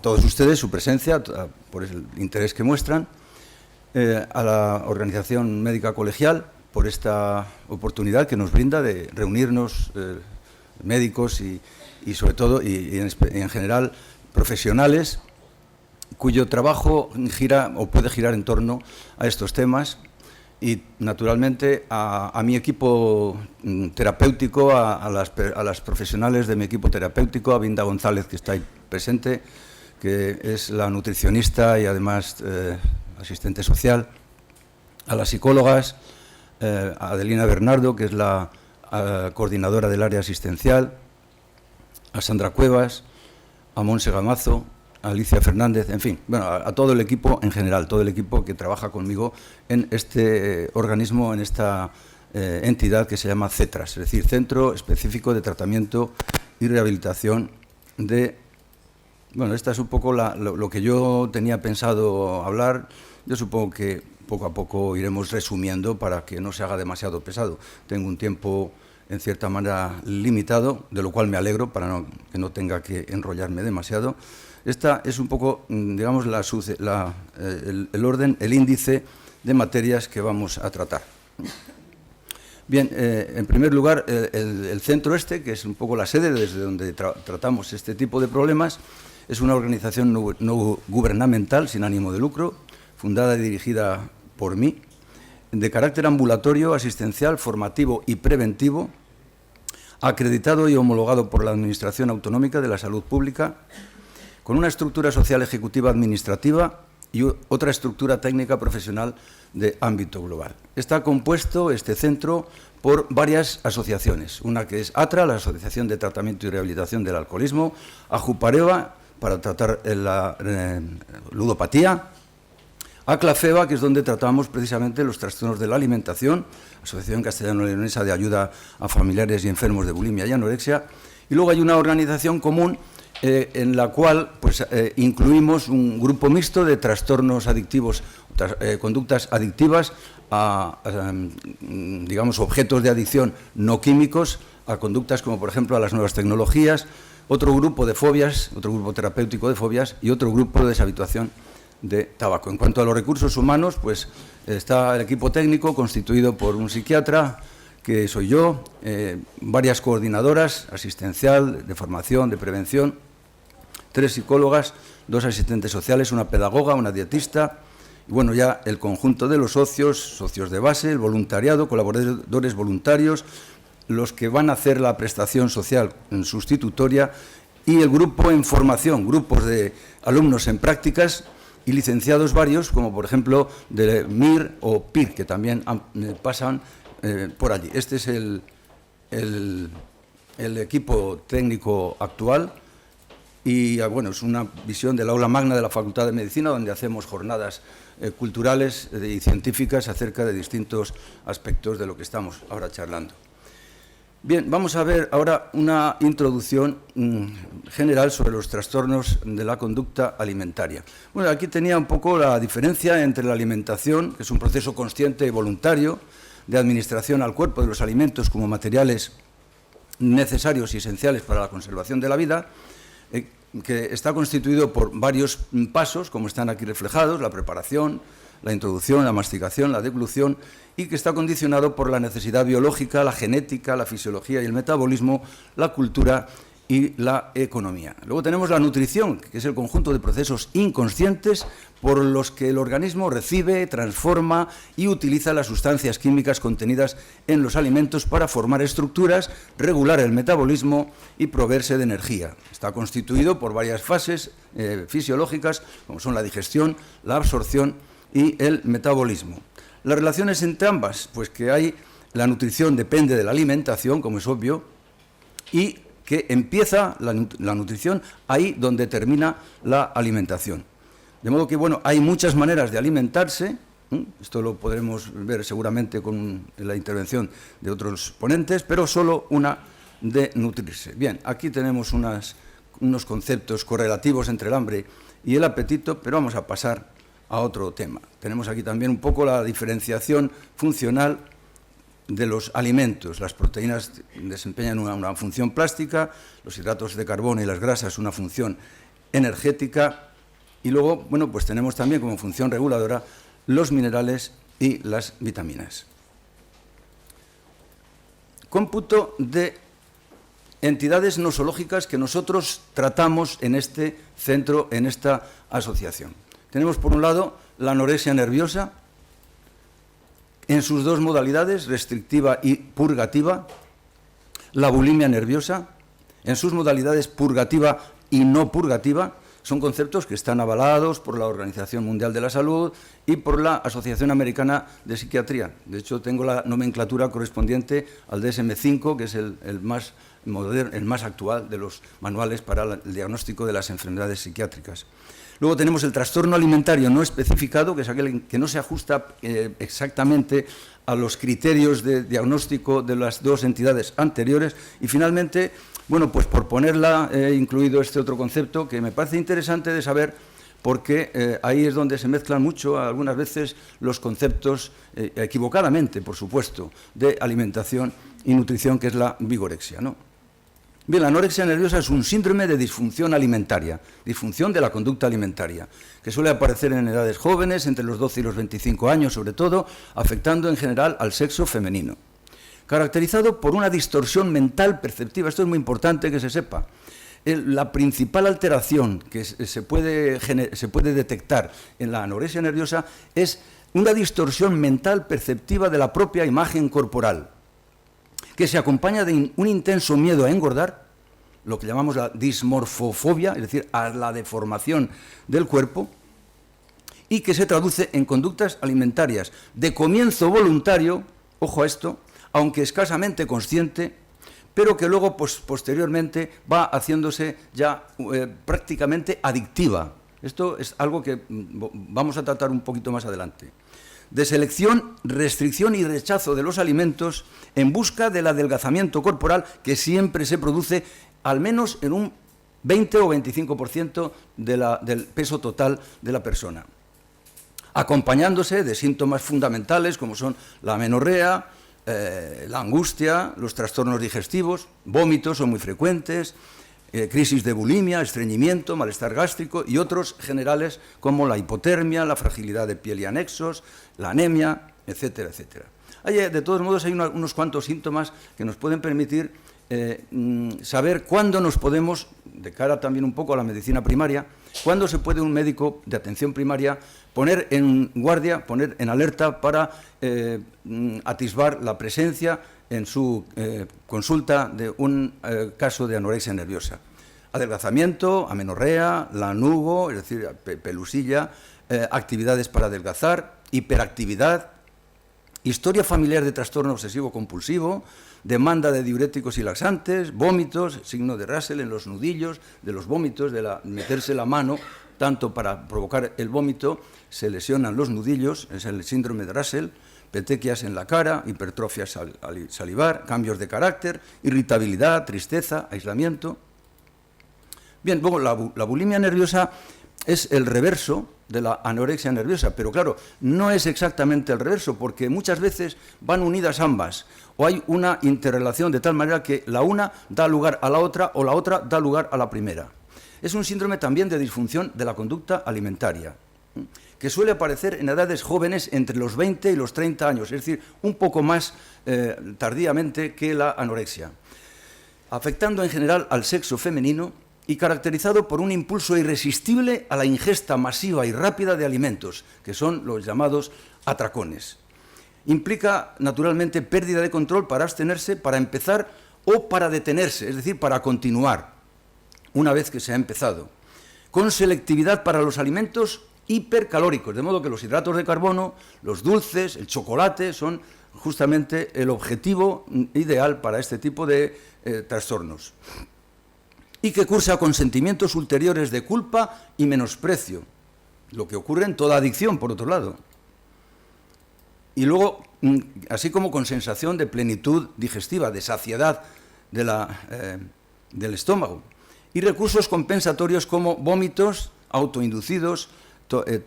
todos ustedes su presencia, por el interés que muestran, a la Organización Médica Colegial por esta oportunidad que nos brinda de reunirnos médicos y sobre todo, y en general, profesionales cuyo trabajo gira o puede girar en torno a estos temas y, naturalmente, a mi equipo terapéutico, a las profesionales de mi equipo terapéutico, a Binda González, que está ahí presente, que es la nutricionista y, además, asistente social, a las psicólogas, a Adelina Bernardo, que es la coordinadora del área asistencial, a Sandra Cuevas, a Monse Gamazo, a Alicia Fernández, en fin, bueno, a todo el equipo en general, todo el equipo que trabaja conmigo en este organismo, en esta entidad que se llama CETRAS, es decir, Centro Específico de Tratamiento y Rehabilitación de... Bueno, esta es un poco lo que yo tenía pensado hablar. Yo supongo que poco a poco iremos resumiendo para que no se haga demasiado pesado. Tengo un tiempo, en cierta manera, limitado, de lo cual me alegro para que no tenga que enrollarme demasiado. Esta es un poco, digamos, el orden, el índice de materias que vamos a tratar. Bien, en primer lugar, el centro que es un poco la sede desde donde tratamos este tipo de problemas, es una organización no gubernamental, sin ánimo de lucro, fundada y dirigida por mí, de carácter ambulatorio, asistencial, formativo y preventivo, acreditado y homologado por la Administración Autonómica de la Salud Pública, con una estructura social ejecutiva administrativa y otra estructura técnica profesional de ámbito global. Está compuesto este centro por varias asociaciones, una que es ATRA, la Asociación de Tratamiento y Rehabilitación del Alcoholismo, AJUPAREVA, para tratar la ludopatía, ACLAFEBA, que es donde tratamos precisamente los trastornos de la alimentación, Asociación Castellano-Leonesa de Ayuda a Familiares y Enfermos de Bulimia y Anorexia, y luego hay una organización común en la cual pues, incluimos un grupo mixto de trastornos adictivos, conductas adictivas a digamos, objetos de adicción no químicos, a conductas como, por ejemplo, a las nuevas tecnologías, otro grupo de fobias, otro grupo terapéutico de fobias y otro grupo de deshabituación de tabaco. En cuanto a los recursos humanos, pues está el equipo técnico constituido por un psiquiatra, que soy yo, varias coordinadoras, asistencial, de formación, de prevención, 3 psicólogas, 2 asistentes sociales, una pedagoga, una dietista, y bueno, ya el conjunto de los socios de base, el voluntariado, colaboradores voluntarios, los que van a hacer la prestación social sustitutoria y el grupo en formación, grupos de alumnos en prácticas y licenciados varios, como por ejemplo de MIR o PIR, que también pasan por allí. Este es el equipo técnico actual y, bueno, es una visión del aula magna de la Facultad de Medicina, donde hacemos jornadas culturales y científicas acerca de distintos aspectos de lo que estamos ahora charlando. Bien, vamos a ver ahora una introducción general sobre los trastornos de la conducta alimentaria. Bueno, aquí tenía un poco la diferencia entre la alimentación, que es un proceso consciente y voluntario de administración al cuerpo de los alimentos como materiales necesarios y esenciales para la conservación de la vida, que está constituido por varios pasos, como están aquí reflejados: la preparación, la introducción, la masticación, la deglución, y que está condicionado por la necesidad biológica, la genética, la fisiología y el metabolismo, la cultura y la economía. Luego tenemos la nutrición, que es el conjunto de procesos inconscientes por los que el organismo recibe, transforma y utiliza las sustancias químicas contenidas en los alimentos para formar estructuras, regular el metabolismo y proveerse de energía. Está constituido por varias fases fisiológicas, como son la digestión, la absorción y el metabolismo. Las relaciones entre ambas, pues que hay, la nutrición depende de la alimentación, como es obvio, y que empieza la nutrición ahí donde termina la alimentación. De modo que, bueno, hay muchas maneras de alimentarse, esto lo podremos ver seguramente con la intervención de otros ponentes, pero solo una de nutrirse. Bien, aquí tenemos unos conceptos correlativos entre el hambre y el apetito, pero vamos a pasar a otro tema. Tenemos aquí también un poco la diferenciación funcional de los alimentos. Las proteínas desempeñan una función plástica, los hidratos de carbono y las grasas una función energética, y luego, bueno, pues tenemos también como función reguladora los minerales y las vitaminas. Cómputo de entidades nosológicas que nosotros tratamos en este centro, en esta asociación. Tenemos, por un lado, la anorexia nerviosa, en sus dos modalidades, restrictiva y purgativa, la bulimia nerviosa, en sus modalidades purgativa y no purgativa. Son conceptos que están avalados por la Organización Mundial de la Salud y por la Asociación Americana de Psiquiatría. De hecho, tengo la nomenclatura correspondiente al DSM-5, que es el más moderno, el más actual de los manuales para el diagnóstico de las enfermedades psiquiátricas. Luego tenemos el trastorno alimentario no especificado, que es aquel que no se ajusta exactamente a los criterios de diagnóstico de las dos entidades anteriores. Y finalmente, bueno, pues por ponerla he incluido este otro concepto que me parece interesante de saber, porque ahí es donde se mezclan mucho algunas veces los conceptos, equivocadamente, por supuesto, de alimentación y nutrición, que es la vigorexia, ¿no? Bien, la anorexia nerviosa es un síndrome de disfunción alimentaria, disfunción de la conducta alimentaria, que suele aparecer en edades jóvenes, entre los 12 y los 25 años sobre todo, afectando en general al sexo femenino. Caracterizado por una distorsión mental perceptiva, esto es muy importante que se sepa. La principal alteración que se puede detectar en la anorexia nerviosa es una distorsión mental perceptiva de la propia imagen corporal, que se acompaña de un intenso miedo a engordar, lo que llamamos la dismorfofobia, es decir, a la deformación del cuerpo, y que se traduce en conductas alimentarias de comienzo voluntario, ojo a esto, aunque escasamente consciente, pero que luego posteriormente va haciéndose ya prácticamente adictiva. Esto es algo que vamos a tratar un poquito más adelante. De selección, restricción y rechazo de los alimentos en busca del adelgazamiento corporal, que siempre se produce al menos en un 20 o 25% del peso total de la persona, acompañándose de síntomas fundamentales como son la amenorrea, la angustia, los trastornos digestivos, vómitos son muy frecuentes, crisis de bulimia, estreñimiento, malestar gástrico y otros generales como la hipotermia, la fragilidad de piel y anexos, la anemia, etcétera, etcétera. De todos modos, hay unos cuantos síntomas que nos pueden permitir saber cuándo nos podemos, de cara también un poco a la medicina primaria, cuándo se puede un médico de atención primaria poner en guardia, poner en alerta para atisbar la presencia en su consulta de un caso de anorexia nerviosa. Adelgazamiento, amenorrea, lanugo, es decir, pelusilla, actividades para adelgazar, hiperactividad, historia familiar de trastorno obsesivo-compulsivo, demanda de diuréticos y laxantes, vómitos, signo de Russell en los nudillos de los vómitos, de meterse la mano, tanto para provocar el vómito, se lesionan los nudillos, es el síndrome de Russell, petequias en la cara, hipertrofia salivar, cambios de carácter, irritabilidad, tristeza, aislamiento. Bien, luego la bulimia nerviosa es el reverso de la anorexia nerviosa, pero claro, no es exactamente el reverso, porque muchas veces van unidas ambas, o hay una interrelación de tal manera que la una da lugar a la otra o la otra da lugar a la primera. Es un síndrome también de disfunción de la conducta alimentaria, que suele aparecer en edades jóvenes entre los 20 y los 30 años, es decir, un poco más tardíamente que la anorexia, afectando en general al sexo femenino y caracterizado por un impulso irresistible a la ingesta masiva y rápida de alimentos, que son los llamados atracones. Implica, naturalmente, pérdida de control para abstenerse, para empezar o para detenerse, es decir, para continuar, una vez que se ha empezado, con selectividad para los alimentos hipercalóricos, de modo que los hidratos de carbono, los dulces, el chocolate son justamente el objetivo ideal para este tipo de trastornos, y que cursa con sentimientos ulteriores de culpa y menosprecio, lo que ocurre en toda adicción, por otro lado. Y luego, así como con sensación de plenitud digestiva, de saciedad del estómago, y recursos compensatorios como vómitos autoinducidos,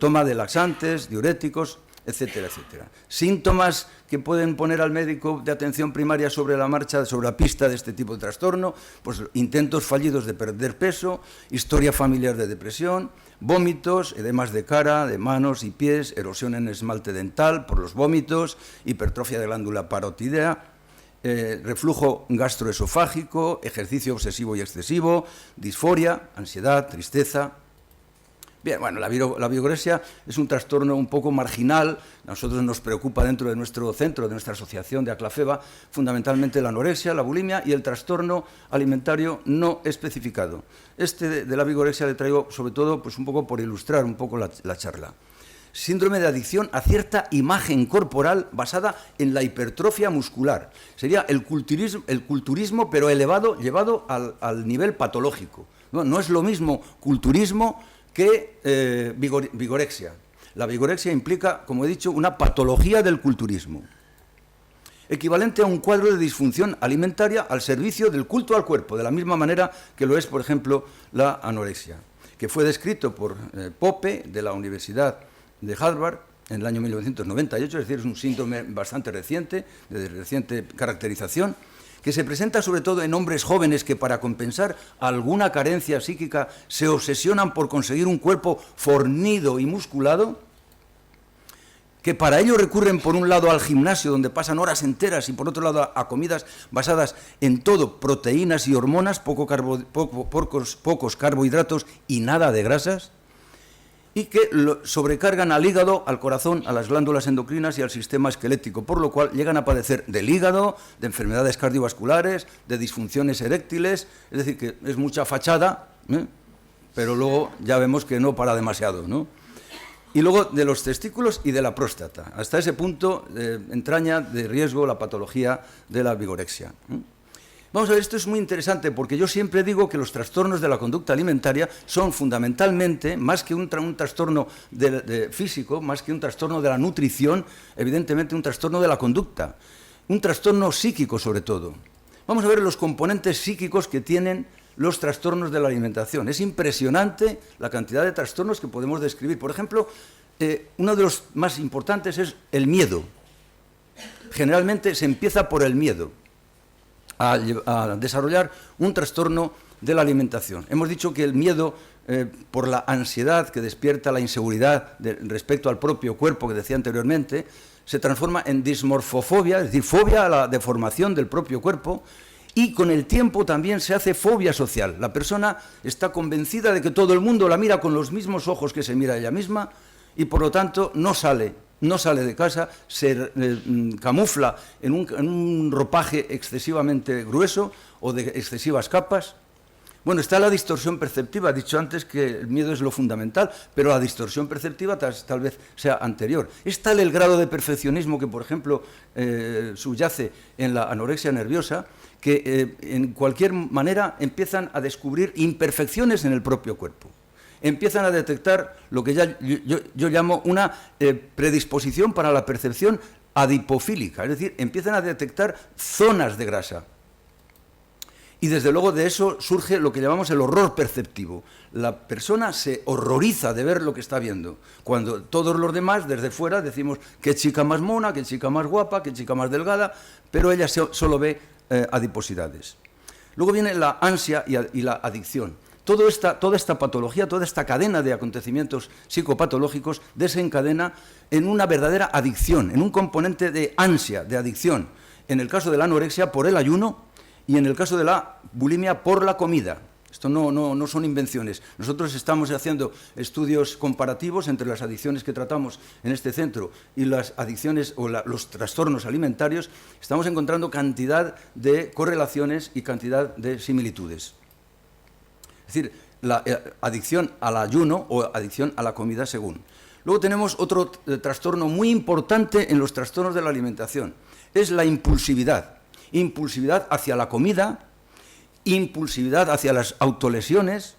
toma de laxantes, diuréticos, etcétera, etcétera. Síntomas que pueden poner al médico de atención primaria sobre la marcha, sobre la pista de este tipo de trastorno, pues intentos fallidos de perder peso, historia familiar de depresión, vómitos, edemas de cara, de manos y pies, erosión en esmalte dental por los vómitos, hipertrofia de glándula parotidea, reflujo gastroesofágico, ejercicio obsesivo y excesivo, disforia, ansiedad, tristeza. Bien, bueno, la vigorexia es un trastorno un poco marginal. A nosotros nos preocupa dentro de nuestro centro, de nuestra asociación de Aclafeba, fundamentalmente la anorexia, la bulimia y el trastorno alimentario no especificado. Este de la vigorexia le traigo sobre todo pues un poco por ilustrar un poco la charla. Síndrome de adicción a cierta imagen corporal basada en la hipertrofia muscular. Sería el culturismo pero llevado al nivel patológico. No es lo mismo culturismo que vigorexia. La vigorexia implica, como he dicho, una patología del culturismo, equivalente a un cuadro de disfunción alimentaria al servicio del culto al cuerpo, de la misma manera que lo es, por ejemplo, la anorexia, que fue descrito por Pope, de la Universidad de Harvard, en el año 1998, es decir, es un síndrome bastante reciente, de reciente caracterización, que se presenta sobre todo en hombres jóvenes que para compensar alguna carencia psíquica se obsesionan por conseguir un cuerpo fornido y musculado, que para ello recurren por un lado al gimnasio donde pasan horas enteras y por otro lado a comidas basadas en todo proteínas y hormonas, pocos carbohidratos y nada de grasas, y que sobrecargan al hígado, al corazón, a las glándulas endocrinas y al sistema esquelético, por lo cual llegan a padecer del hígado, de enfermedades cardiovasculares, de disfunciones eréctiles, es decir, que es mucha fachada, pero luego ya vemos que no para demasiado, ¿no? Y luego de los testículos y de la próstata. Hasta ese punto entraña de riesgo la patología de la vigorexia. Vamos a ver, esto es muy interesante porque yo siempre digo que los trastornos de la conducta alimentaria son fundamentalmente, más que un trastorno físico, más que un trastorno de la nutrición, evidentemente un trastorno de la conducta, un trastorno psíquico sobre todo. Vamos a ver los componentes psíquicos que tienen los trastornos de la alimentación. Es impresionante la cantidad de trastornos que podemos describir. Por ejemplo, uno de los más importantes es el miedo. Generalmente se empieza por el miedo a desarrollar un trastorno de la alimentación. Hemos dicho que el miedo, por la ansiedad que despierta la inseguridad respecto al propio cuerpo, que decía anteriormente, se transforma en dismorfofobia, es decir, fobia a la deformación del propio cuerpo, y con el tiempo también se hace fobia social. La persona está convencida de que todo el mundo la mira con los mismos ojos que se mira ella misma y por lo tanto no sale de casa, se camufla en un ropaje excesivamente grueso o de excesivas capas. Bueno, está la distorsión perceptiva. He dicho antes que el miedo es lo fundamental, pero la distorsión perceptiva tal vez sea anterior. Es tal el grado de perfeccionismo que, por ejemplo, subyace en la anorexia nerviosa, que en cualquier manera empiezan a descubrir imperfecciones en el propio cuerpo. Empiezan a detectar lo que yo llamo una predisposición para la percepción adipofílica, es decir, empiezan a detectar zonas de grasa. Y desde luego de eso surge lo que llamamos el horror perceptivo. La persona se horroriza de ver lo que está viendo, cuando todos los demás desde fuera decimos qué chica más mona, qué chica más guapa, qué chica más delgada, pero ella solo ve adiposidades. Luego viene la ansia y la adicción. Toda esta patología, toda esta cadena de acontecimientos psicopatológicos desencadena en una verdadera adicción, en un componente de ansia, de adicción. En el caso de la anorexia, por el ayuno, y en el caso de la bulimia, por la comida. Esto no son invenciones. Nosotros estamos haciendo estudios comparativos entre las adicciones que tratamos en este centro y las adicciones o los trastornos alimentarios. Estamos encontrando cantidad de correlaciones y cantidad de similitudes. Es decir, la adicción al ayuno o adicción a la comida según. Luego tenemos otro trastorno muy importante en los trastornos de la alimentación. Es la impulsividad. Impulsividad hacia la comida, impulsividad hacia las autolesiones,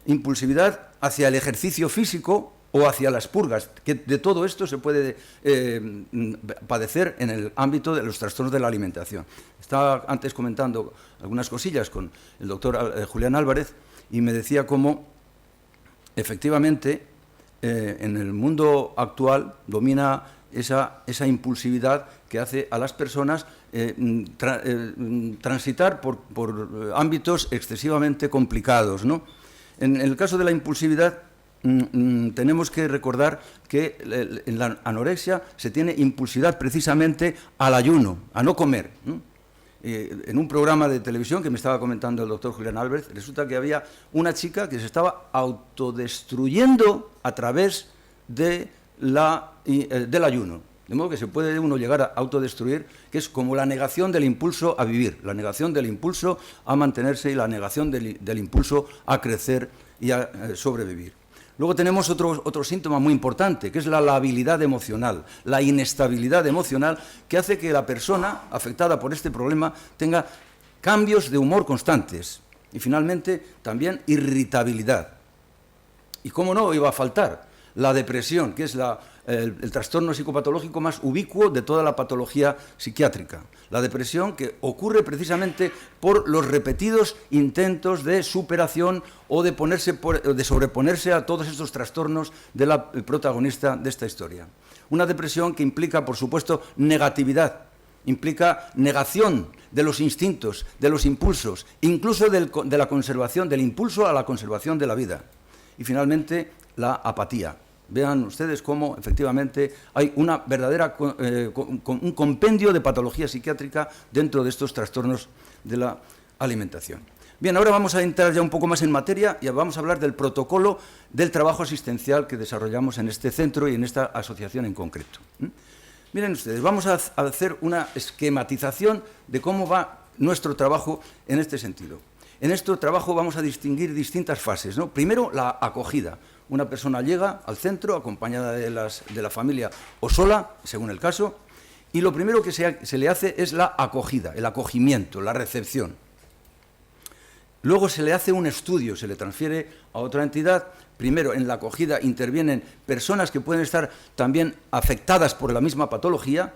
impulsividad hacia el ejercicio físico o hacia las purgas, que de todo esto se puede padecer en el ámbito de los trastornos de la alimentación. Estaba antes comentando algunas cosillas con el doctor Julián Álvarez y me decía cómo efectivamente en el mundo actual domina esa impulsividad que hace a las personas transitar por ámbitos excesivamente complicados, ¿no? En el caso de la impulsividad, tenemos que recordar que en la anorexia se tiene impulsividad precisamente al ayuno, a no comer, ¿no? En un programa de televisión que me estaba comentando el doctor Julián Álvarez, resulta que había una chica que se estaba autodestruyendo a través del ayuno. De modo que se puede uno llegar a autodestruir, que es como la negación del impulso a vivir, la negación del impulso a mantenerse y la negación del impulso a crecer y a sobrevivir. Luego tenemos otro síntoma muy importante, que es la labilidad emocional, la inestabilidad emocional, que hace que la persona afectada por este problema tenga cambios de humor constantes y finalmente también irritabilidad. Y cómo no iba a faltar la depresión, que es el trastorno psicopatológico más ubicuo de toda la patología psiquiátrica. La depresión que ocurre precisamente por los repetidos intentos de superación o de sobreponerse a todos estos trastornos de la protagonista de esta historia. Una depresión que implica, por supuesto, negatividad, implica negación de los instintos, de los impulsos, incluso de la conservación, del impulso a la conservación de la vida. Y finalmente, la apatía. Vean ustedes cómo efectivamente hay una verdadera un compendio de patología psiquiátrica dentro de estos trastornos de la alimentación. Bien, ahora vamos a entrar ya un poco más en materia y vamos a hablar del protocolo del trabajo asistencial que desarrollamos en este centro y en esta asociación en concreto. Miren ustedes, vamos a hacer una esquematización de cómo va nuestro trabajo en este sentido. En este trabajo vamos a distinguir distintas fases, ¿no? Primero, la acogida. Una persona llega al centro acompañada de la familia o sola, según el caso, y lo primero que se le hace es la acogida, el acogimiento, la recepción. Luego se le hace un estudio, se le transfiere a otra entidad. Primero, en la acogida intervienen personas que pueden estar también afectadas por la misma patología,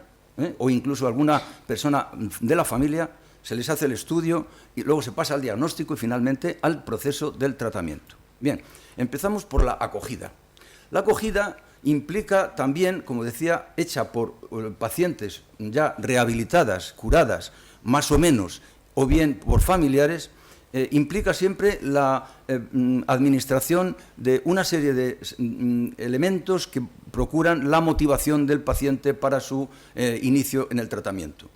o incluso alguna persona de la familia. Se les hace el estudio y luego se pasa al diagnóstico y finalmente al proceso del tratamiento. Bien, empezamos por la acogida. La acogida implica también, como decía, hecha por pacientes ya rehabilitadas, curadas, más o menos, o bien por familiares, implica siempre la administración de una serie de elementos que procuran la motivación del paciente para su inicio en el tratamiento.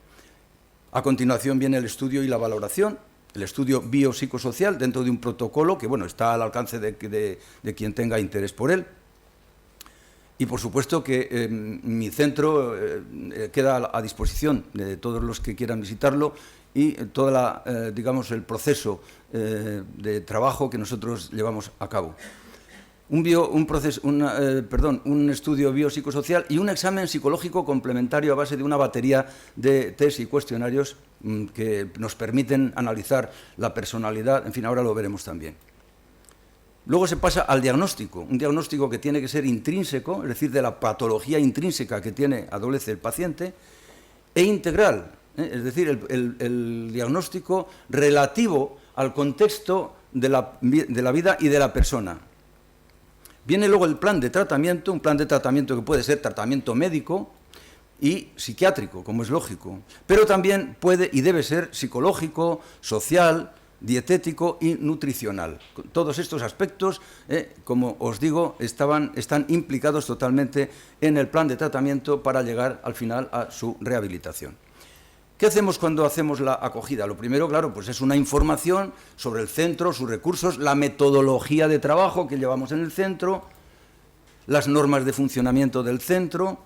A continuación viene el estudio y la valoración, el estudio biopsicosocial dentro de un protocolo que, bueno, está al alcance de quien tenga interés por él. Y, por supuesto, que mi centro queda a disposición de todos los que quieran visitarlo y todo el proceso de trabajo que nosotros llevamos a cabo. Un estudio biopsicosocial y un examen psicológico complementario a base de una batería de test y cuestionarios que nos permiten analizar la personalidad. En fin, ahora lo veremos también. Luego se pasa al diagnóstico, un diagnóstico que tiene que ser intrínseco, es decir, de la patología intrínseca que adolece el paciente, e integral, es decir, el diagnóstico relativo al contexto de la vida y de la persona. Viene luego el plan de tratamiento, un plan de tratamiento que puede ser tratamiento médico y psiquiátrico, como es lógico, pero también puede y debe ser psicológico, social, dietético y nutricional. Todos estos aspectos, como os digo, están implicados totalmente en el plan de tratamiento para llegar al final a su rehabilitación. ¿Qué hacemos cuando hacemos la acogida? Lo primero, claro, pues es una información sobre el centro, sus recursos, la metodología de trabajo que llevamos en el centro, las normas de funcionamiento del centro.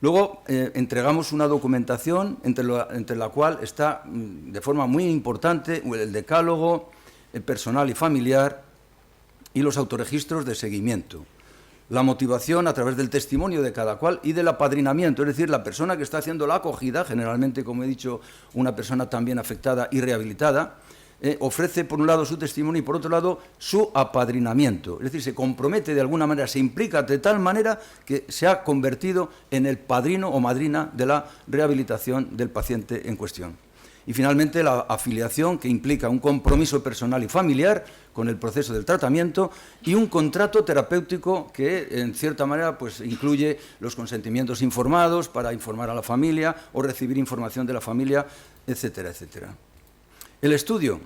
Luego entregamos una documentación entre la cual está de forma muy importante el decálogo, el personal y familiar y los autorregistros de seguimiento. La motivación a través del testimonio de cada cual y del apadrinamiento, es decir, la persona que está haciendo la acogida, generalmente, como he dicho, una persona también afectada y rehabilitada, ofrece por un lado su testimonio y por otro lado su apadrinamiento, es decir, se compromete de alguna manera, se implica de tal manera que se ha convertido en el padrino o madrina de la rehabilitación del paciente en cuestión. Y finalmente la afiliación, que implica un compromiso personal y familiar con el proceso del tratamiento, y un contrato terapéutico que, en cierta manera, pues incluye los consentimientos informados para informar a la familia o recibir información de la familia, etcétera, etcétera. El estudio.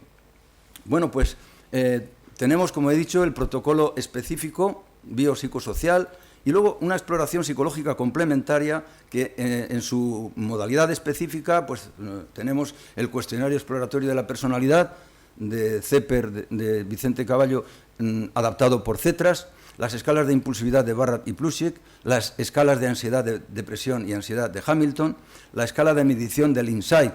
Bueno, pues tenemos, como he dicho, el protocolo específico biopsicosocial y luego una exploración psicológica complementaria que en su modalidad específica pues tenemos el cuestionario exploratorio de la personalidad de CEPER de Vicente Caballo, adaptado por CETRAS, las escalas de impulsividad de Barratt y Plutchik, las escalas de ansiedad, de depresión y ansiedad de Hamilton, la escala de medición del Insight,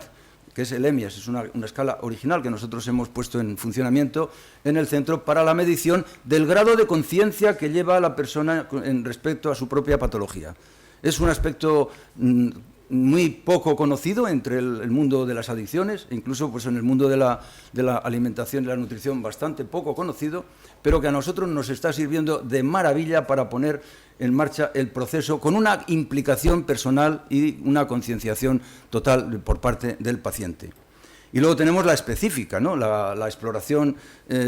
que es el EMIAS, es una escala original que nosotros hemos puesto en funcionamiento en el centro para la medición del grado de conciencia que lleva a la persona en respecto a su propia patología. Es un aspecto muy poco conocido entre el mundo de las adicciones, incluso pues, en el mundo de la alimentación y la nutrición bastante poco conocido, pero que a nosotros nos está sirviendo de maravilla para poner en marcha el proceso con una implicación personal y una concienciación total por parte del paciente. Y luego tenemos la específica, ¿no? la exploración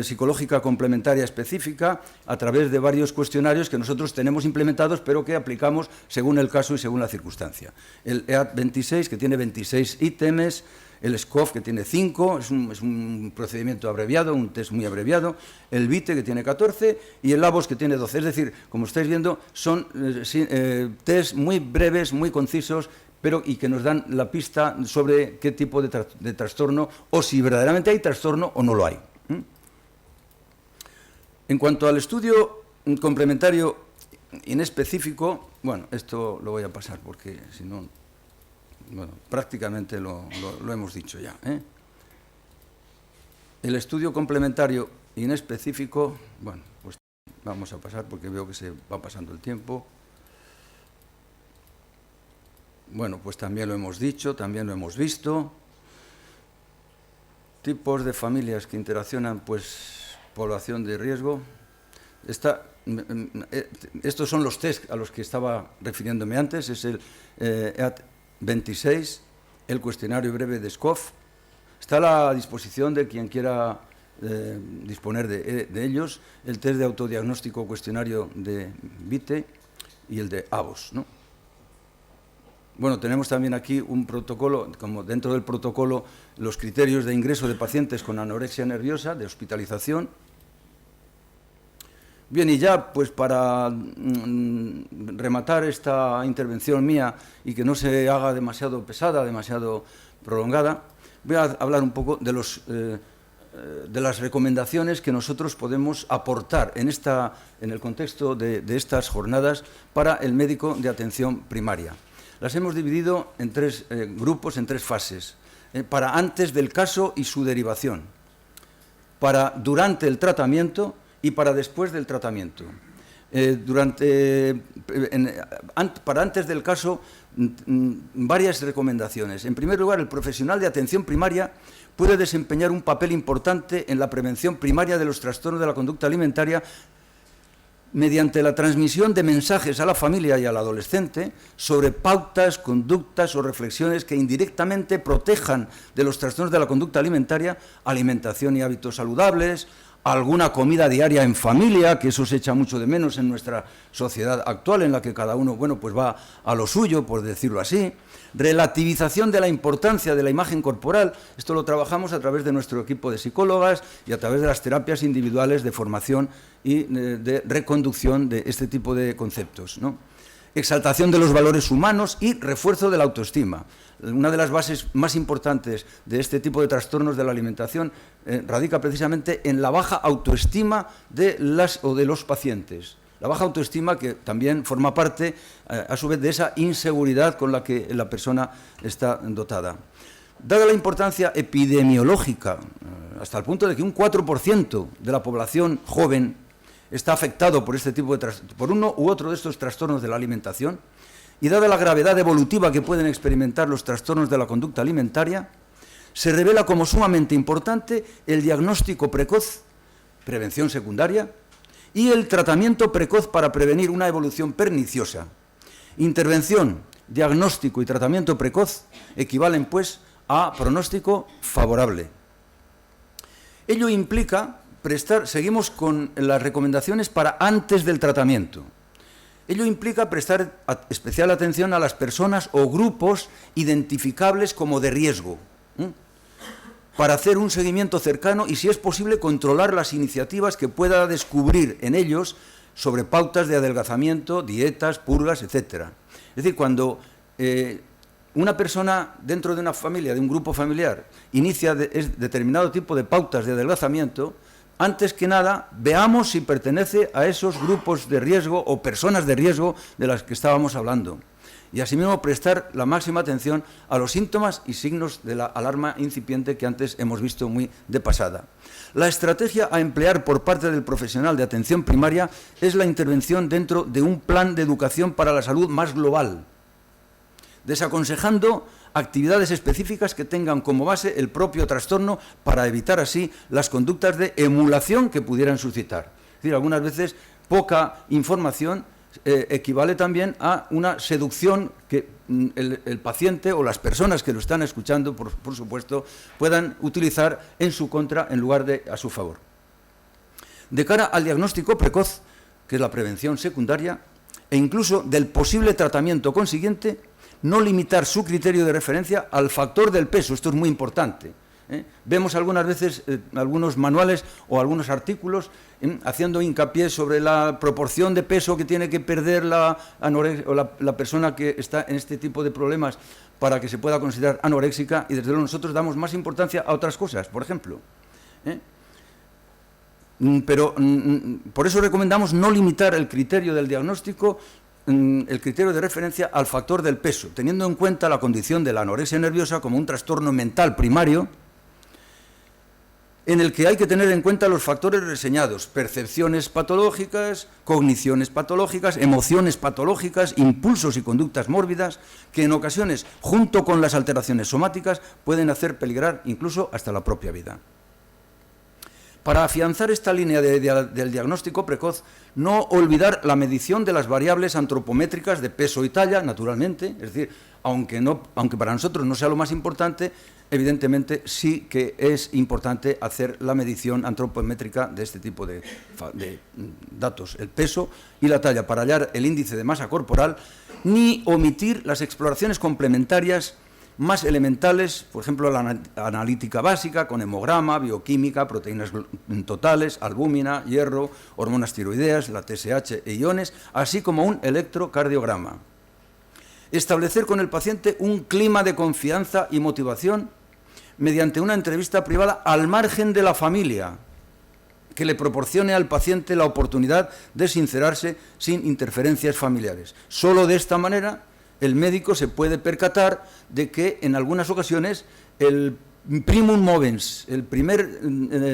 psicológica complementaria específica a través de varios cuestionarios que nosotros tenemos implementados, pero que aplicamos según el caso y según la circunstancia. El EAT26, que tiene 26 ítems, el SCOF, que tiene 5, es un procedimiento abreviado, un test muy abreviado, el VITE, que tiene 14, y el LABOS, que tiene 12. Es decir, como estáis viendo, son test muy breves, muy concisos, y que nos dan la pista sobre qué tipo de trastorno, o si verdaderamente hay trastorno o no lo hay. En cuanto al estudio complementario inespecífico, bueno, esto lo voy a pasar porque si no, bueno, prácticamente lo hemos dicho ya. El estudio complementario inespecífico, bueno, pues vamos a pasar porque veo que se va pasando el tiempo. Bueno, pues también lo hemos dicho, también lo hemos visto. Tipos de familias que interaccionan, pues, población de riesgo. Estos son los test a los que estaba refiriéndome antes, es el EAT26, el cuestionario breve de SCOF. Está a la disposición de quien quiera disponer de ellos, el test de autodiagnóstico cuestionario de VITE y el de ABOS, ¿no? Bueno, tenemos también aquí un protocolo, como dentro del protocolo, los criterios de ingreso de pacientes con anorexia nerviosa, de hospitalización. Bien, y ya, pues para rematar esta intervención mía y que no se haga demasiado pesada, demasiado prolongada, voy a hablar un poco de las recomendaciones que nosotros podemos aportar en el contexto de estas jornadas para el médico de atención primaria. Las hemos dividido en tres grupos, en tres fases. Para antes del caso y su derivación, para durante el tratamiento y para después del tratamiento. Para antes del caso, varias recomendaciones. En primer lugar, el profesional de atención primaria puede desempeñar un papel importante en la prevención primaria de los trastornos de la conducta alimentaria mediante la transmisión de mensajes a la familia y al adolescente sobre pautas, conductas o reflexiones que indirectamente protejan de los trastornos de la conducta alimentaria, alimentación y hábitos saludables, alguna comida diaria en familia, que eso se echa mucho de menos en nuestra sociedad actual, en la que cada uno, bueno, pues va a lo suyo, por decirlo así. Relativización de la importancia de la imagen corporal, esto lo trabajamos a través de nuestro equipo de psicólogas y a través de las terapias individuales de formación y de reconducción de este tipo de conceptos, ¿no? Exaltación de los valores humanos y refuerzo de la autoestima. Una de las bases más importantes de este tipo de trastornos de la alimentación radica precisamente en la baja autoestima de los pacientes. La baja autoestima que también forma parte, a su vez, de esa inseguridad con la que la persona está dotada. Dada la importancia epidemiológica, hasta el punto de que un 4% de la población joven está afectado por este tipo por uno u otro de estos trastornos de la alimentación, y dada la gravedad evolutiva que pueden experimentar los trastornos de la conducta alimentaria, se revela como sumamente importante el diagnóstico precoz, prevención secundaria, y el tratamiento precoz para prevenir una evolución perniciosa. Intervención, diagnóstico y tratamiento precoz equivalen, pues, a pronóstico favorable. Ello implica seguimos con las recomendaciones para antes del tratamiento. Ello implica prestar especial atención a las personas o grupos identificables como de riesgo, para hacer un seguimiento cercano y, si es posible, controlar las iniciativas que pueda descubrir en ellos sobre pautas de adelgazamiento, dietas, purgas, etc. Es decir, cuando una persona dentro de una familia, de un grupo familiar, inicia determinado tipo de pautas de adelgazamiento, antes que nada, veamos si pertenece a esos grupos de riesgo o personas de riesgo de las que estábamos hablando. Y asimismo prestar la máxima atención a los síntomas y signos de la alarma incipiente que antes hemos visto muy de pasada. La estrategia a emplear por parte del profesional de atención primaria es la intervención dentro de un plan de educación para la salud más global, desaconsejando actividades específicas que tengan como base el propio trastorno para evitar así las conductas de emulación que pudieran suscitar. Es decir, algunas veces poca información equivale también a una seducción que el paciente o las personas que lo están escuchando, por supuesto, puedan utilizar en su contra en lugar de a su favor. De cara al diagnóstico precoz, que es la prevención secundaria, e incluso del posible tratamiento consiguiente, no limitar su criterio de referencia al factor del peso. Esto es muy importante. Vemos algunas veces algunos manuales o algunos artículos haciendo hincapié sobre la proporción de peso que tiene que perder la persona que está en este tipo de problemas para que se pueda considerar anoréxica, y desde luego nosotros damos más importancia a otras cosas, por ejemplo. Pero por eso recomendamos no limitar el criterio del diagnóstico, el criterio de referencia al factor del peso, teniendo en cuenta la condición de la anorexia nerviosa como un trastorno mental primario, en el que hay que tener en cuenta los factores reseñados: percepciones patológicas, cogniciones patológicas, emociones patológicas, impulsos y conductas mórbidas, que en ocasiones, junto con las alteraciones somáticas, pueden hacer peligrar incluso hasta la propia vida. Para afianzar esta línea del diagnóstico precoz, no olvidar la medición de las variables antropométricas de peso y talla, naturalmente, es decir, aunque para nosotros no sea lo más importante, evidentemente sí que es importante hacer la medición antropométrica de este tipo de datos, el peso y la talla, para hallar el índice de masa corporal, ni omitir las exploraciones complementarias más elementales, por ejemplo, la analítica básica con hemograma, bioquímica, proteínas totales, albúmina, hierro, hormonas tiroideas, la TSH e iones, así como un electrocardiograma. Establecer con el paciente un clima de confianza y motivación mediante una entrevista privada al margen de la familia, que le proporcione al paciente la oportunidad de sincerarse sin interferencias familiares. Solo de esta manera el médico se puede percatar de que en algunas ocasiones el primum movens, el primer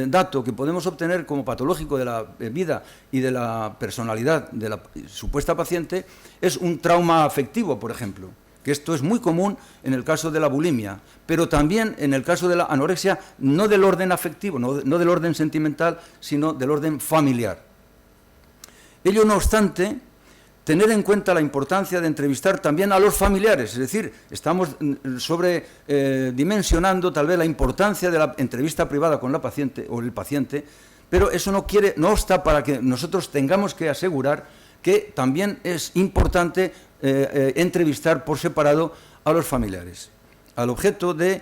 dato que podemos obtener como patológico de la vida y de la personalidad de la supuesta paciente es un trauma afectivo, por ejemplo, que esto es muy común en el caso de la bulimia, pero también en el caso de la anorexia, no del orden afectivo, no del orden sentimental, sino del orden familiar. Ello, no obstante, tener en cuenta la importancia de entrevistar también a los familiares, es decir, estamos sobredimensionando tal vez la importancia de la entrevista privada con la paciente o el paciente, pero eso no obsta para que nosotros tengamos que asegurar que también es importante entrevistar por separado a los familiares, al objeto de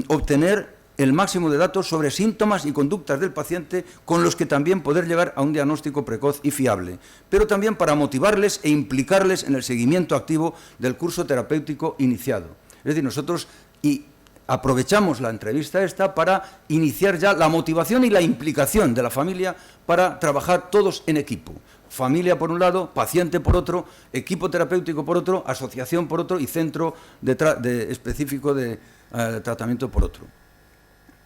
obtener el máximo de datos sobre síntomas y conductas del paciente, con los que también poder llegar a un diagnóstico precoz y fiable, pero también para motivarles e implicarles en el seguimiento activo del curso terapéutico iniciado. Es decir, nosotros aprovechamos la entrevista esta para iniciar ya la motivación y la implicación de la familia para trabajar todos en equipo. Familia por un lado, paciente por otro, equipo terapéutico por otro, asociación por otro y centro específico de tratamiento por otro.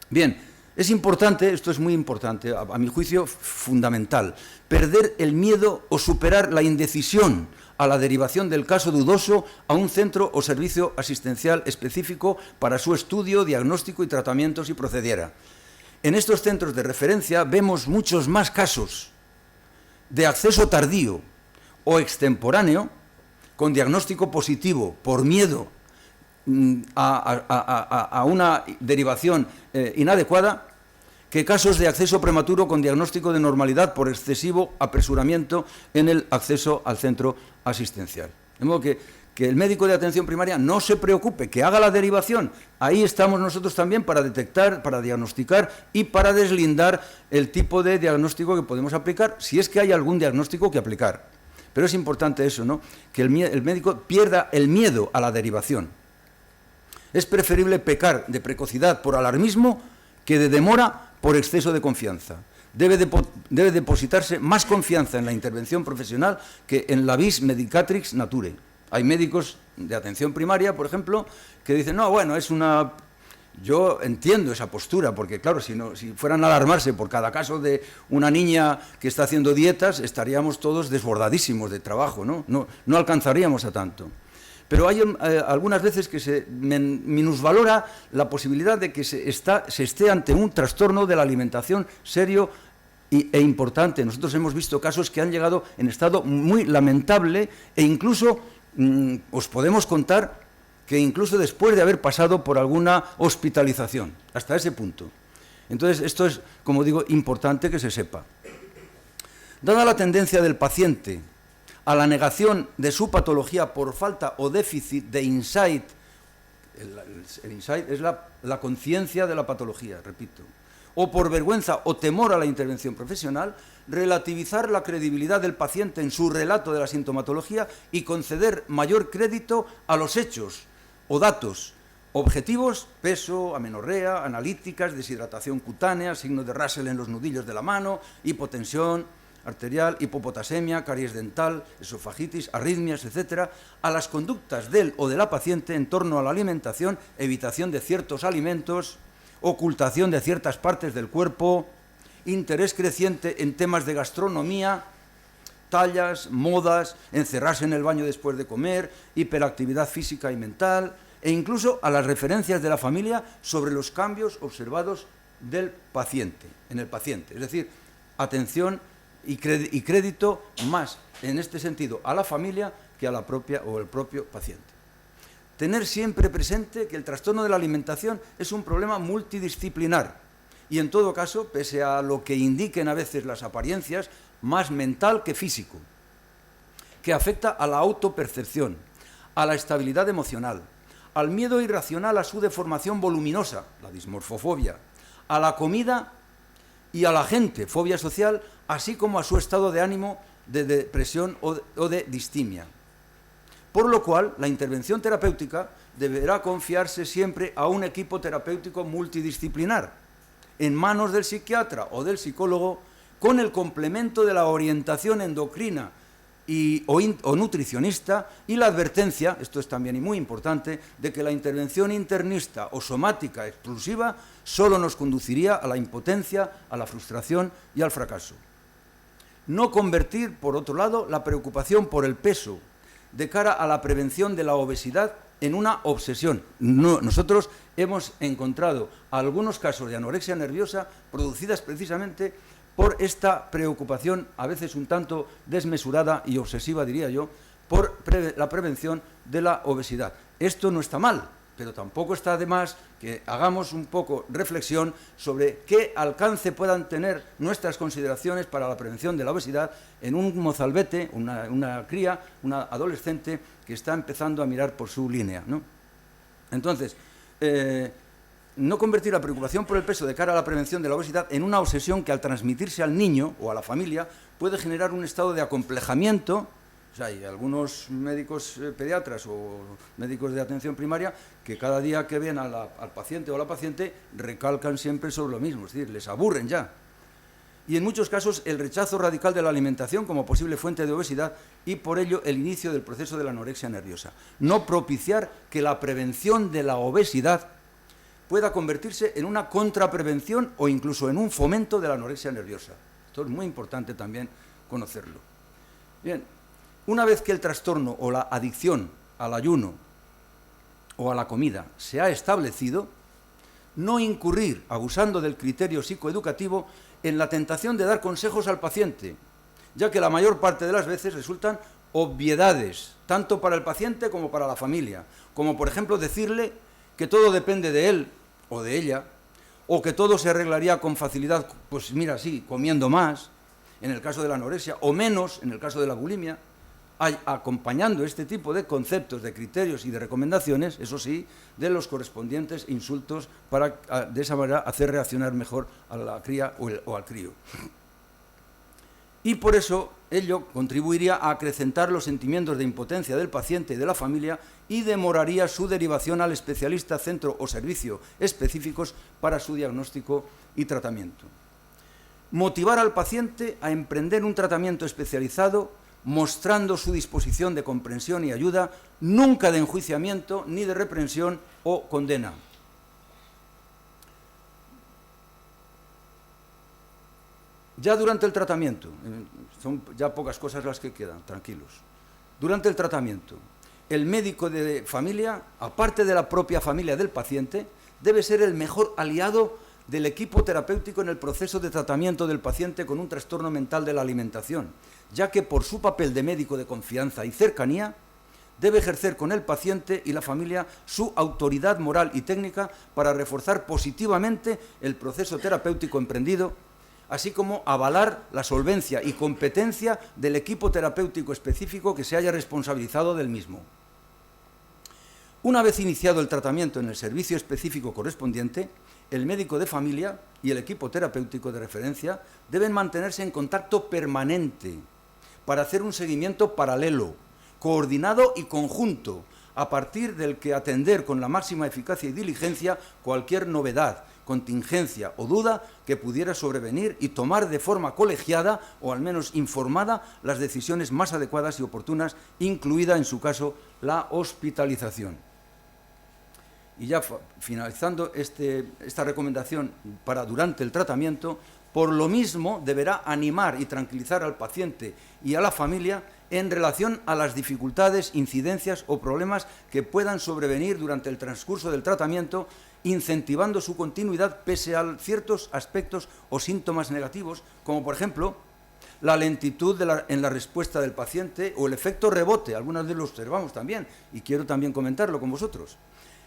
Bien, es importante, esto es muy importante, a mi juicio fundamental, perder el miedo o superar la indecisión a la derivación del caso dudoso a un centro o servicio asistencial específico para su estudio, diagnóstico y tratamiento si procediera. En estos centros de referencia vemos muchos más casos de acceso tardío o extemporáneo con diagnóstico positivo por miedo a una derivación inadecuada que casos de acceso prematuro con diagnóstico de normalidad por excesivo apresuramiento en el acceso al centro asistencial. De modo que el médico de atención primaria no se preocupe, que haga la derivación. Ahí estamos nosotros también para detectar, para diagnosticar y para deslindar el tipo de diagnóstico que podemos aplicar, si es que hay algún diagnóstico que aplicar. Pero es importante eso, ¿no?, que el médico pierda el miedo a la derivación. Es preferible pecar de precocidad por alarmismo que de demora por exceso de confianza. Debe depositarse más confianza en la intervención profesional que en la vis medicatrix nature. Hay médicos de atención primaria, por ejemplo, que dicen, no, bueno, es una... Yo entiendo esa postura, porque claro, si fueran a alarmarse por cada caso de una niña que está haciendo dietas, estaríamos todos desbordadísimos de trabajo, ¿no? No alcanzaríamos a tanto. Pero hay algunas veces que se minusvalora la posibilidad de que se esté ante un trastorno de la alimentación serio e importante. Nosotros hemos visto casos que han llegado en estado muy lamentable e incluso os podemos contar que incluso después de haber pasado por alguna hospitalización, hasta ese punto. Entonces, esto es, como digo, importante que se sepa. Dada la tendencia del paciente a la negación de su patología por falta o déficit de insight, el insight es la conciencia de la patología, repito, o por vergüenza o temor a la intervención profesional, relativizar la credibilidad del paciente en su relato de la sintomatología y conceder mayor crédito a los hechos o datos objetivos, peso, amenorrea, analíticas, deshidratación cutánea, signos de Russell en los nudillos de la mano, hipotensión arterial, hipopotasemia, caries dental, esofagitis, arritmias, etcétera, a las conductas del o de la paciente en torno a la alimentación, evitación de ciertos alimentos, ocultación de ciertas partes del cuerpo, interés creciente en temas de gastronomía, tallas, modas, encerrarse en el baño después de comer, hiperactividad física y mental, e incluso a las referencias de la familia sobre los cambios observados del paciente, en el paciente. Es decir, atención y crédito más, en este sentido, a la familia que a la propia o el propio paciente. Tener siempre presente que el trastorno de la alimentación es un problema multidisciplinar y, en todo caso, pese a lo que indiquen a veces las apariencias, más mental que físico, que afecta a la autopercepción, a la estabilidad emocional, al miedo irracional a su deformación voluminosa, la dismorfofobia, a la comida y a la gente, fobia social, así como a su estado de ánimo de depresión o de distimia. Por lo cual, la intervención terapéutica deberá confiarse siempre a un equipo terapéutico multidisciplinar, en manos del psiquiatra o del psicólogo, con el complemento de la orientación endocrina o nutricionista y la advertencia, esto es también muy importante, de que la intervención internista o somática exclusiva solo nos conduciría a la impotencia, a la frustración y al fracaso. No convertir, por otro lado, la preocupación por el peso de cara a la prevención de la obesidad en una obsesión. Nosotros hemos encontrado algunos casos de anorexia nerviosa producidas precisamente por esta preocupación, a veces un tanto desmesurada y obsesiva, diría yo, por la prevención de la obesidad. Esto no está mal, pero tampoco está de más que hagamos un poco reflexión sobre qué alcance puedan tener nuestras consideraciones para la prevención de la obesidad en un mozalbete, una cría, una adolescente que está empezando a mirar por su línea, ¿no? Entonces, no convertir la preocupación por el peso de cara a la prevención de la obesidad en una obsesión que al transmitirse al niño o a la familia puede generar un estado de acomplejamiento. O sea, hay algunos médicos pediatras o médicos de atención primaria que cada día que ven al paciente o a la paciente recalcan siempre sobre lo mismo, es decir, les aburren ya. Y en muchos casos el rechazo radical de la alimentación como posible fuente de obesidad y por ello el inicio del proceso de la anorexia nerviosa. No propiciar que la prevención de la obesidad pueda convertirse en una contraprevención o incluso en un fomento de la anorexia nerviosa. Esto es muy importante también conocerlo. Bien, una vez que el trastorno o la adicción al ayuno o a la comida se ha establecido, no incurrir, abusando del criterio psicoeducativo, en la tentación de dar consejos al paciente, ya que la mayor parte de las veces resultan obviedades, tanto para el paciente como para la familia, como por ejemplo decirle que todo depende de él o de ella, o que todo se arreglaría con facilidad, pues mira, sí, comiendo más, en el caso de la anorexia, o menos, en el caso de la bulimia, acompañando este tipo de conceptos, de criterios y de recomendaciones, eso sí, de los correspondientes insultos para, de esa manera, hacer reaccionar mejor a la cría o al crío. Y por eso ello contribuiría a acrecentar los sentimientos de impotencia del paciente y de la familia y demoraría su derivación al especialista, centro o servicio específicos para su diagnóstico y tratamiento. Motivar al paciente a emprender un tratamiento especializado mostrando su disposición de comprensión y ayuda, nunca de enjuiciamiento ni de reprensión o condena. Ya durante el tratamiento, son ya pocas cosas las que quedan, tranquilos. Durante el tratamiento, el médico de familia, aparte de la propia familia del paciente, debe ser el mejor aliado del equipo terapéutico en el proceso de tratamiento del paciente con un trastorno mental de la alimentación, ya que por su papel de médico de confianza y cercanía, debe ejercer con el paciente y la familia su autoridad moral y técnica para reforzar positivamente el proceso terapéutico emprendido, así como avalar la solvencia y competencia del equipo terapéutico específico que se haya responsabilizado del mismo. Una vez iniciado el tratamiento en el servicio específico correspondiente, el médico de familia y el equipo terapéutico de referencia deben mantenerse en contacto permanente para hacer un seguimiento paralelo, coordinado y conjunto, a partir del que atender con la máxima eficacia y diligencia cualquier novedad, contingencia o duda que pudiera sobrevenir y tomar de forma colegiada o al menos informada las decisiones más adecuadas y oportunas, incluida en su caso la hospitalización. Y ya finalizando esta recomendación para durante el tratamiento, por lo mismo deberá animar y tranquilizar al paciente y a la familia en relación a las dificultades, incidencias o problemas que puedan sobrevenir durante el transcurso del tratamiento, incentivando su continuidad pese a ciertos aspectos o síntomas negativos, como por ejemplo la lentitud en la respuesta del paciente o el efecto rebote. Algunas veces lo observamos también y quiero también comentarlo con vosotros.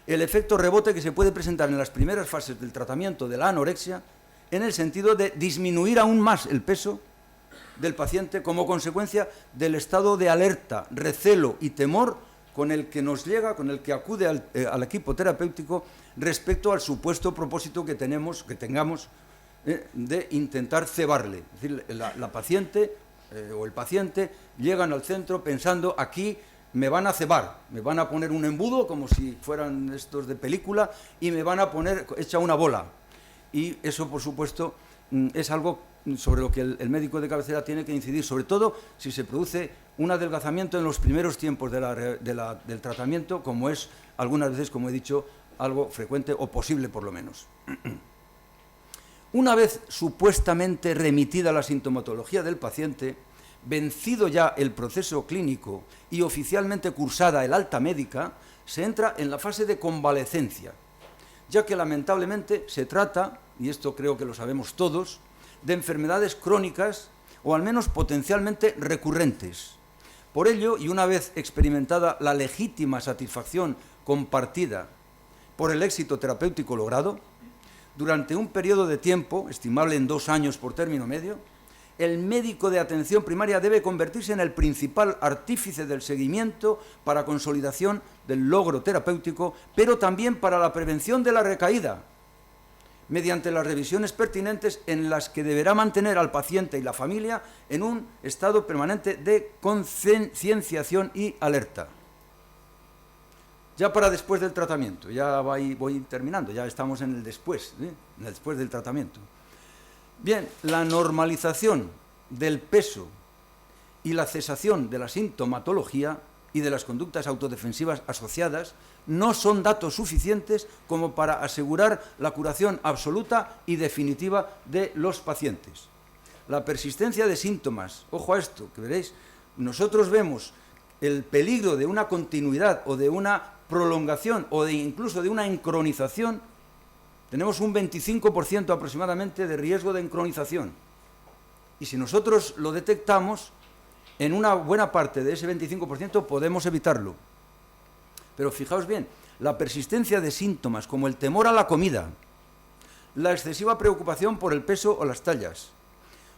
El efecto rebote que se puede presentar en las primeras fases del tratamiento de la anorexia en el sentido de disminuir aún más el peso del paciente como consecuencia del estado de alerta, recelo y temor con el que nos llega, con el que acude al equipo terapéutico respecto al supuesto propósito que tengamos de intentar cebarle. Es decir, la paciente o el paciente llegan al centro pensando: aquí me van a cebar, me van a poner un embudo como si fueran estos de película y me van a poner hecha una bola. Y eso, por supuesto, es algo sobre lo que el médico de cabecera tiene que incidir, sobre todo si se produce un adelgazamiento en los primeros tiempos del tratamiento, como es algunas veces, como he dicho, algo frecuente o posible por lo menos. Una vez supuestamente remitida la sintomatología del paciente, vencido ya el proceso clínico y oficialmente cursada el alta médica, se entra en la fase de convalecencia, ya que lamentablemente se trata, y esto creo que lo sabemos todos, de enfermedades crónicas o al menos potencialmente recurrentes. Por ello, y una vez experimentada la legítima satisfacción compartida por el éxito terapéutico logrado, durante un periodo de tiempo, estimable en 2 años por término medio, el médico de atención primaria debe convertirse en el principal artífice del seguimiento para consolidación del logro terapéutico, pero también para la prevención de la recaída, mediante las revisiones pertinentes en las que deberá mantener al paciente y la familia en un estado permanente de concienciación y alerta. Ya para después del tratamiento, ya voy terminando, ya estamos en el después, en el después del tratamiento. Bien, la normalización del peso y la cesación de la sintomatología y de las conductas autodefensivas asociadas no son datos suficientes como para asegurar la curación absoluta y definitiva de los pacientes. La persistencia de síntomas, ojo a esto, que veréis, nosotros vemos el peligro de una continuidad o de una prolongación o incluso de una encronización. Tenemos un 25% aproximadamente de riesgo de encronización. Y si nosotros lo detectamos, en una buena parte de ese 25% podemos evitarlo. Pero fijaos bien, la persistencia de síntomas como el temor a la comida, la excesiva preocupación por el peso o las tallas,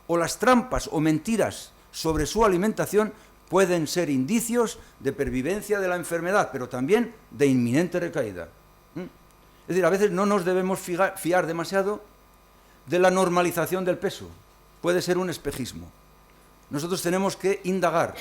o las trampas o mentiras sobre su alimentación pueden ser indicios de pervivencia de la enfermedad, pero también de inminente recaída. Es decir, a veces no nos debemos fiar demasiado de la normalización del peso. Puede ser un espejismo. Nosotros tenemos que indagar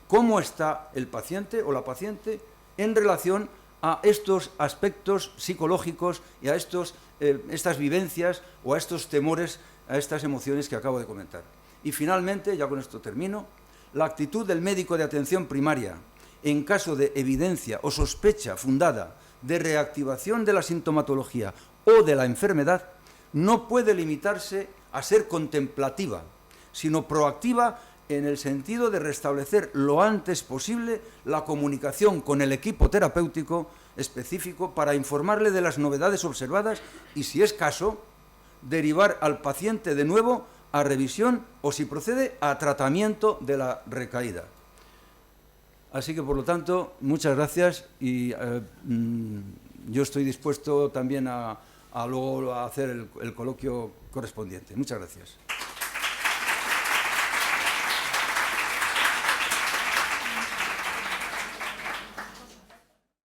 cómo está el paciente o la paciente en relación a estos aspectos psicológicos y a estas vivencias o a estos temores, a estas emociones que acabo de comentar. Y finalmente, ya con esto termino, la actitud del médico de atención primaria en caso de evidencia o sospecha fundada de reactivación de la sintomatología o de la enfermedad no puede limitarse a ser contemplativa, sino proactiva en el sentido de restablecer lo antes posible la comunicación con el equipo terapéutico específico para informarle de las novedades observadas y, si es caso, derivar al paciente de nuevo a revisión o, si procede, a tratamiento de la recaída. Así que, por lo tanto, muchas gracias y yo estoy dispuesto también a luego hacer el coloquio correspondiente. Muchas gracias.